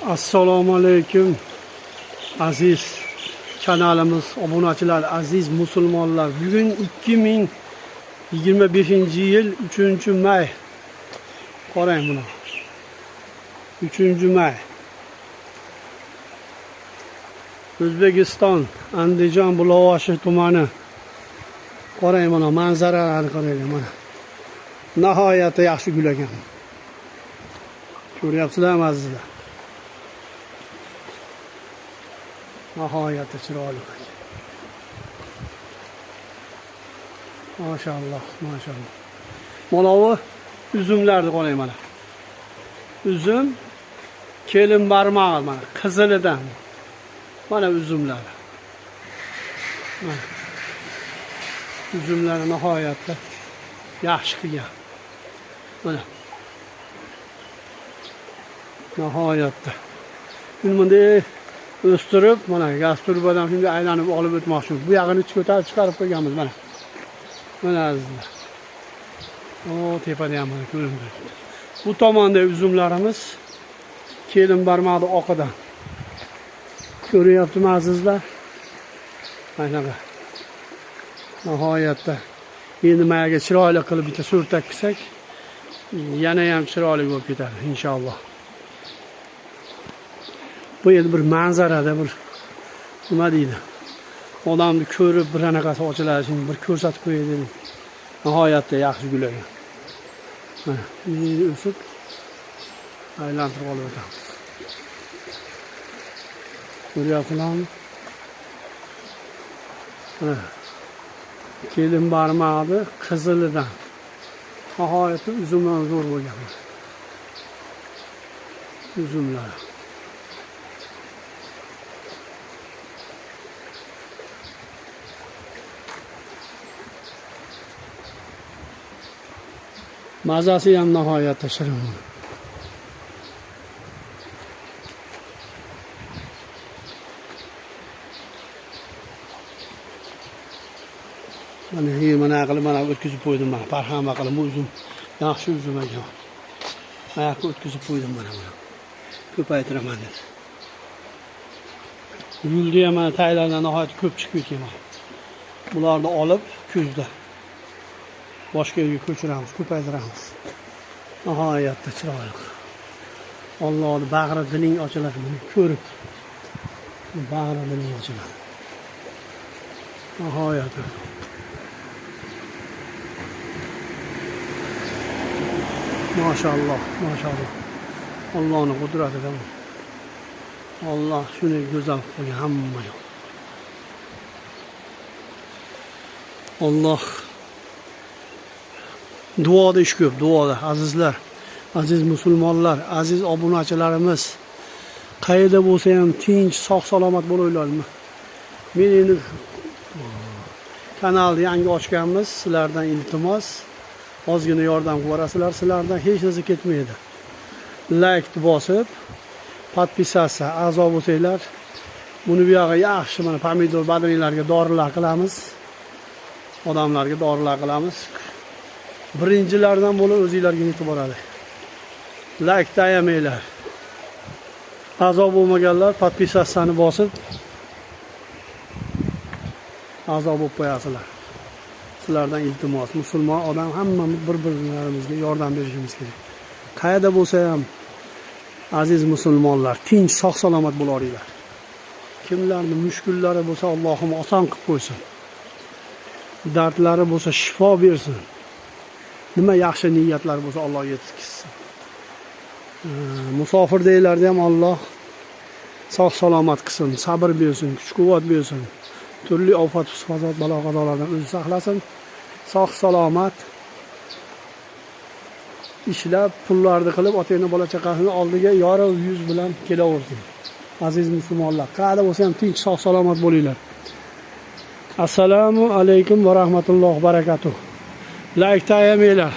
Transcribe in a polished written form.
Assalomu alaykum aziz kanalimiz obunachilar, aziz musulmonlar. Bugun 2025-yil 3-may. Qarang buni. 3-may. O'zbekiston Andijon Bulovoshi tumani. Qarang mana manzarani qarang mana. Nihoyatda yaxshi gulagan. Ko'ryapsizlarmi azizlar? Nihoyatda chiroyli. Maşallah, maşallah. Mana bu üzümlerdi qarang mana. Üzüm kelin barmog'i mana qizilidan. Mana üzümler. Mana. Üzümler nihoyatda yaxshi qilgan. Mana. Nihoyatda. Bunday o'stirib, mana gaz turbadan shunday aylanib olib o'tmoqchimiz. Bu yog'ini ko'tarib chiqarib qo'yganmiz mana. Mana azizlar. O tepada ham mana ko'rinib turibdi. Bu tomonda üzümlarimiz kelin barmoqda oqidan. Ko'ryapsizmi azizlar? Mana bu. Nihoyatda endi mayga chiroyli qilib bitta surtak qilsak, yana ham chiroyli bo'lib ketadi inshaalloh. Bu endi bir manzarada bir nima deydi? Odamni ko'rib bir anaqasi ochilishini bir ko'rsatib qo'yay dedim. Nihoyatda yaxshi gulagan. Mana o'sib aylantirib olib o'tamiz. Ko'ryapsizlarmi? Mana kelin barmog'i qizilidan. Nihoyatda uzumlar zo'r bo'lgan. Uzumlar. Mazasi ham nihoyatda shirin. Mana qilib mana o'tkazib qo'ydim mana. Parhama qilib uzum. Yaxshi uzum ekan. Oyoqqa o'tkazib qo'ydim mana. Ko'paytiraman deb. Yuldi ham mana taylardan nihoyat ko'p chiqib ketgan. Bularni olib kuzda boshqa yerga ko'chiramiz, ko'paytiramiz. Nihoyatda chiroyli. Allohning bag'ri diling ochiladi buni ko'rib. Bag'ri diling ochiladi. Nihoyatda. Maşallah, maşallah. Allah'ın kudretidir. Allah şunu güzel qo'ygan hamma yo'q. Allah duoda ish ko'p, duoda azizlar, aziz musulmonlar, aziz obunachilarimiz qayerda bo'lsa ham tinch, sog' salomat bo'linglarmi? Men endi kanalni yangi ochganmiz, sizlardan iltimos ozgina yordam qilib berasizlar, sizlardan hech narsa ketmaydi. Like bosib, podpisatsiya, a'zo bo'lsanglar, buni bu yoqqa yaxshi mana pomidor badringlarga dorilar qilamiz. Odamlarga dorilar qilamiz. Birinchilardan bo'lib o'zingizlarga yetib boradi. Like tayamanglar. A'zo bo'lmaganlar podpisatsiyani bosib a'zo bo'lib qo'yasizlar. Sizlardan iltimos, musulmon odam hammamiz bir-birlarimizga yordam berishimiz kerak. Qayerda bo'lsa ham aziz musulmonlar, tinch, sog' salomat bo'laringlar. Kimlarning mushkullari bo'lsa Allohim oson qilib qo'ysin. Dardlari bo'lsa shifo bersin. Nima yaxshi niyatlar bo'lsa Alloh yetkazsin. Musofirdagilarga ham Alloh sog' salomat qilsin, sabr bersin, kuch-quvvat bersin. Turli ofat, fasod, balo-qazolardan o'zi saqlasin. Sog' salomat ishlab, pullarni qilib, ota-ona bola chaqasini oldiga yorug' yuz bilan kelaversin. Aziz musulmonlar, qayerda bo'lsa ham tinch, sog' salomat bo'linglar. Assalomu alaykum va rahmatullohi va barakatuh. Like tayamanglar.